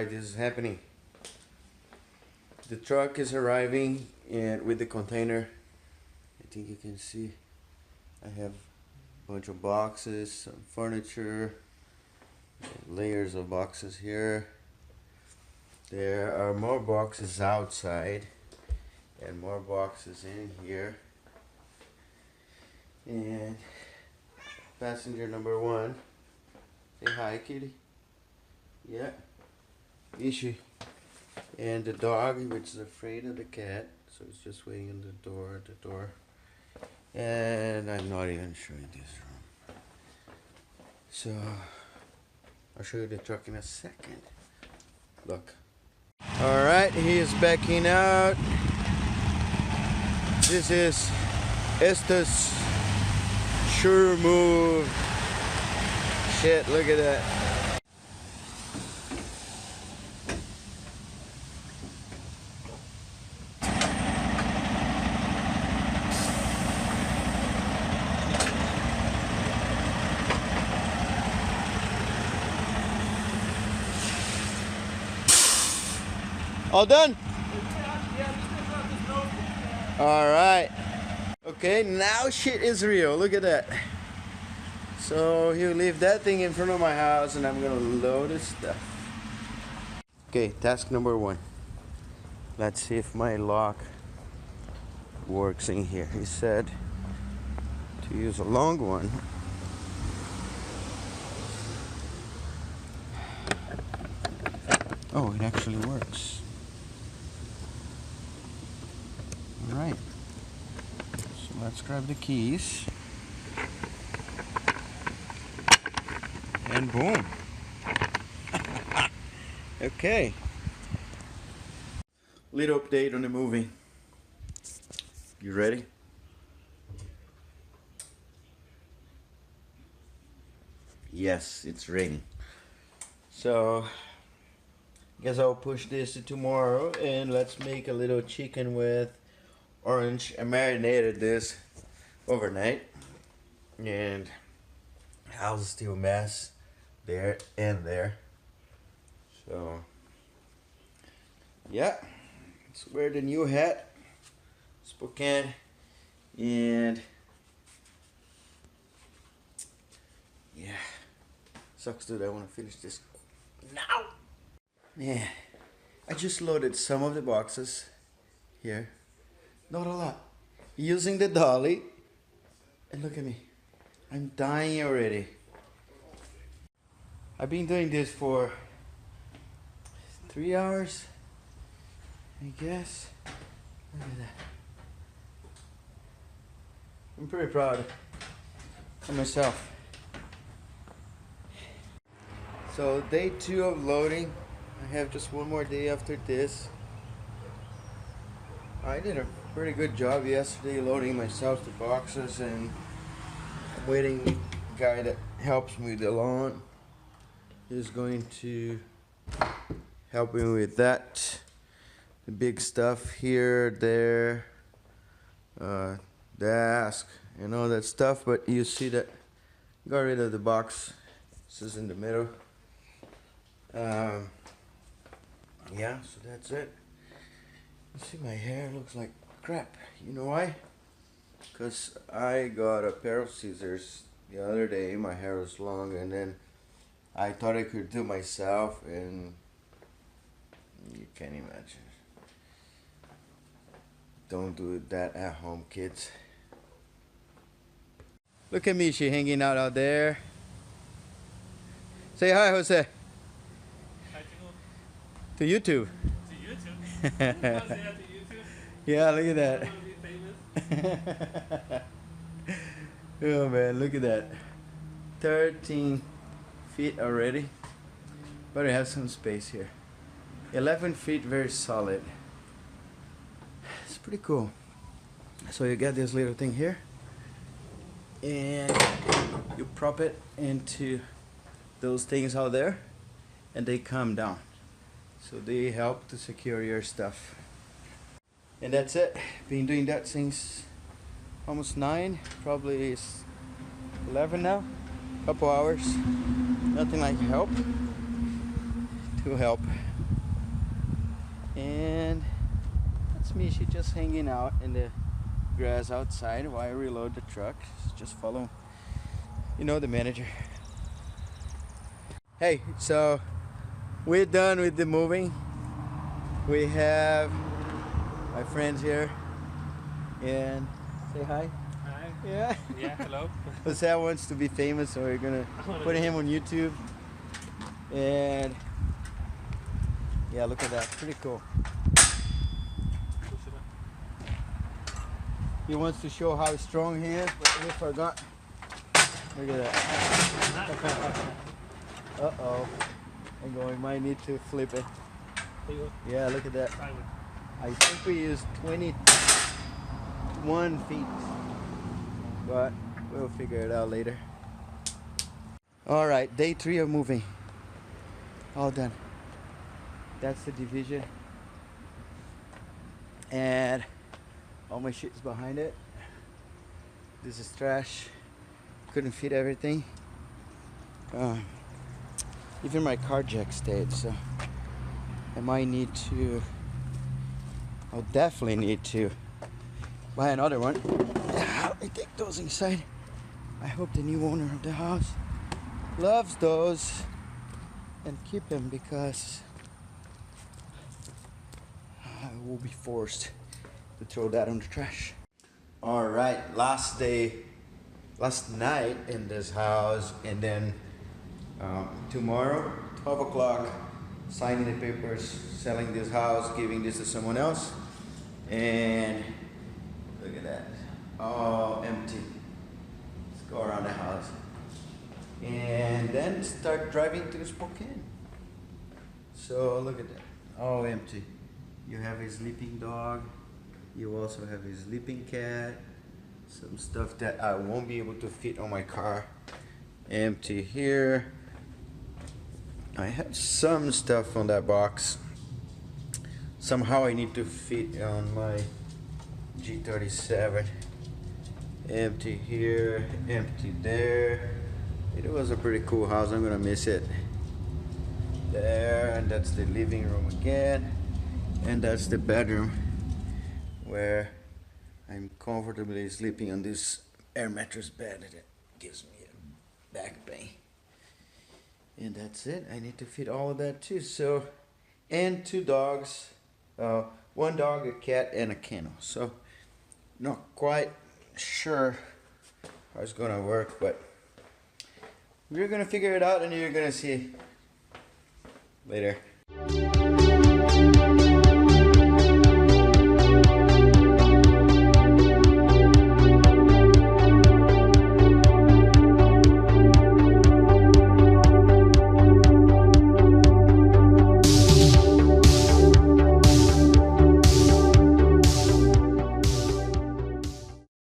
Alright, this is happening. The truck is arriving and with the container. I think you can see I have a bunch of boxes, some furniture, layers of boxes here. There are more boxes outside and more boxes in here. And passenger number 1. Say hi, kitty. Yeah. Ishi. And the dog, which is afraid of the cat, so it's just waiting on the door. And I'm not even showing this room. So I'll show you the truck in a second. Look. Alright, he is backing out. This is Estes Sure Move. Shit, look at that. All done? Alright. Okay, now shit is real. Look at that. So he'll leave that thing in front of my house and I'm gonna load his stuff. Okay, task number 1. Let's see if my lock works in here. He said to use a long one. Oh, it actually works. Alright, so let's grab the keys and boom. Okay, little update on the movie. You ready? Yes, it's raining. So guess I'll push this to tomorrow and let's make a little chicken with orange. I marinated this overnight and house is still a mess there and there. So yeah, let's wear the new hat, Spokane, and yeah, sucks dude, I want to finish this now. Yeah, I just loaded some of the boxes here. Not a lot. Using the dolly. And look at me. I'm dying already. I've been doing this for 3 hours, I guess. Look at that. I'm pretty proud of myself. So day 2 of loading. I have just one more day after this. I did a pretty good job yesterday loading myself the boxes, and I'm waiting the guy that helps me with the lawn is going to help me with that. The big stuff here, there, desk and all that stuff, but you see that got rid of the box. This is in the middle. Yeah, so that's it. You see my hair looks like crap. You know why? Because I got a pair of scissors the other day. My hair was long and then I thought I could do myself, and you can't imagine. Don't do that at home, kids. Look at me, she hanging out there. Say hi, Jose. To YouTube. To YouTube? Yeah, look at that. Oh man, look at that. 13 feet already. But I have some space here. 11 feet, very solid. It's pretty cool. So you get this little thing here. And you prop it into those things out there. And they come down. So they help to secure your stuff. And that's it. Been doing that since almost 9, probably it's 11 now. Couple hours. Nothing like help. to help. And that's me. She's just hanging out in the grass outside while I reload the truck. Just follow, you know, the manager. Hey, so we're done with the moving. We have my friends here, and say hi. Hi. Yeah. Yeah, hello. Jose wants to be famous, so we're gonna put him on YouTube. And yeah, look at that, pretty cool. He wants to show how strong he is, but we forgot. Look at that. Uh-oh. Hang on, we might need to flip it. Yeah, look at that. I think we used 21 feet, but we'll figure it out later. All right, day 3 of moving. All done. That's the division. And all my shit's behind it. This is trash. Couldn't fit everything. Even my car jack stayed, so I might need to, I'll definitely need to buy another one. I take those inside. I hope the new owner of the house loves those and keep them, because I will be forced to throw that on the trash. All right, last night in this house, and then tomorrow, 12 o'clock, signing the papers, selling this house, giving this to someone else. And look at that, all empty. Let's go around the house. And then start driving to Spokane. So look at that, all empty. You have a sleeping dog. You also have a sleeping cat. Some stuff that I won't be able to fit on my car. Empty here. I had some stuff on that box. Somehow I need to fit on my G37. Empty here, empty there. It was a pretty cool house. I'm gonna miss it. There, and that's the living room again. And that's the bedroom where I'm comfortably sleeping on this air mattress bed that gives me a back pain. And that's it. I need to fit all of that too. So, and 2 dogs, 1 dog, a cat, and a kennel. So, not quite sure how it's gonna work, but we're gonna figure it out, and you're gonna see later.